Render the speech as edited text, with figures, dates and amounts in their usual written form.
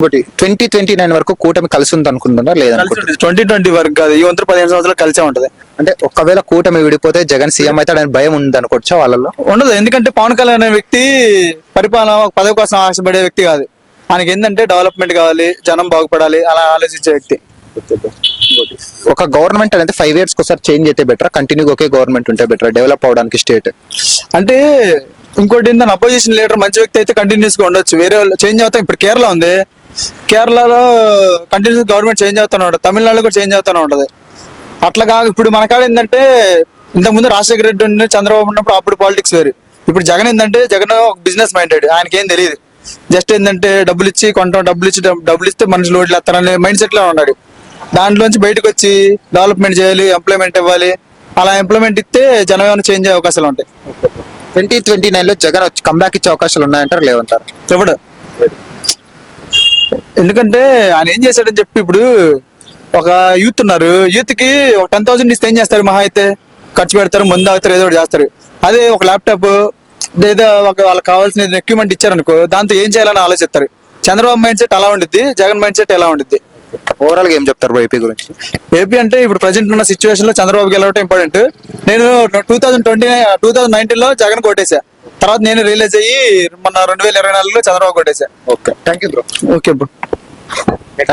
ఒకటి 2029 వరకు కూటమి కలిసి ఉంది అనుకుంటున్నా లేదనుకుంటున్నా 2020 వరకు కాదు, ఈ వంతు 15 సంవత్సరాలు కలిసే ఉంటది. అంటే ఒకవేళ కూటమి విడిపోతే జగన్ సీఎం అయితే ఆయన భయం ఉంది అనుకోవచ్చా వాళ్ళలో? ఉండదు, ఎందుకంటే పవన్ కళ్యాణ్ అనే వ్యక్తి పరిపాలన పదవి కోసం ఆశపడే వ్యక్తి కాదు. ఆయనకి ఏంటంటే డెవలప్మెంట్ కావాలి, జనం బాగుపడాలి, అలా ఆలోచించే వ్యక్తి. ఒక గవర్నమెంట్ అనేది 5 years ఒకసారి చేంజ్ అయితే బెటర్, కంటిన్యూగా ఒకే గవర్నమెంట్ ఉంటే బెటర్ డెవలప్ అవడానికి స్టేట్? అంటే ఇంకోటి ఏంటంటే అపోజిషన్ లీడర్ మంచి వ్యక్తి అయితే కంటిన్యూస్ గా ఉండొచ్చు, వేరే వాళ్ళు చేంజ్ అవుతాం. ఇప్పుడు కేరళ ఉంది, కేరళలో కంటిన్యూస్ గవర్నమెంట్ చేంజ్ అవుతూనే ఉంటుంది, తమిళనాడులో కూడా చేంజ్ అవుతూనే ఉంటుంది. అట్లా కాదు, ఇప్పుడు మన కాడ ఏంటంటే ఇంతకుముందు రాజశేఖర రెడ్డి ఉండి చంద్రబాబు ఉన్నప్పుడు అప్పుడు పాలిటిక్స్ వేరు. ఇప్పుడు జగన్ ఏంటంటే జగన్ ఒక బిజినెస్ మైండెడ్, ఆయనకి ఏం తెలియదు. జస్ట్ ఏంటంటే డబ్బులు ఇచ్చి కొంటాం, డబ్బులు ఇస్తే మనుషులు ఓట్లు వేస్తారనే మైండ్ సెట్ లో ఉన్నాడు. దాంట్లోంచి బయటకు వచ్చి డెవలప్మెంట్ చేయాలి, ఎంప్లాయ్మెంట్ ఇవ్వాలి, అలా ఎంప్లాయ్మెంట్ ఇస్తే జనం ఏమైనా చేంజ్ అయ్యే అవకాశాలు ఉంటాయి. 2029 లో జగన్ వచ్చి కంబ్యాక్ ఇచ్చే అవకాశాలు ఉన్నాయంటారు లేవంటారు? చెప్పడు, ఎందుకంటే ఆయన ఏం చేశాడని చెప్పి ఇప్పుడు ఒక యూత్ ఉన్నారు, యూత్ కి ఒక 10,000 ఇస్తే ఏం చేస్తారు? మహా అయితే ఖర్చు పెడతారు, ముందు అవుతారు, ఏదో ఒకటి చేస్తారు. అదే ఒక ల్యాప్టాప్ ఏదో వాళ్ళకి కావాల్సిన ఎక్విప్మెంట్ ఇచ్చారనుకో, దాంతో ఏం చేయాలని ఆలోచిస్తారు. చంద్రబాబు మైండ్ సెట్ అలా ఉండిద్ది, జగన్ మైండ్ సెట్ ఎలా ఉండిద్ది. ఓవరాల్ గా ఏం చెప్తారు ఏపీ గురించి? ఏపీ అంటే ఇప్పుడు ప్రజెంట్ ఉన్న సిచ్యువేషన్ లో చంద్రబాబు గెలవటం ఇంపార్టెంట్. నేను 2019 లో జగన్ కొట్టేశా, తర్వాత నేను రియలైజ్ అయ్యి మొన్న 2024లో చంద్రబాబు కొట్టేశా. Okay, thank you bro. Okay bro. Thanks.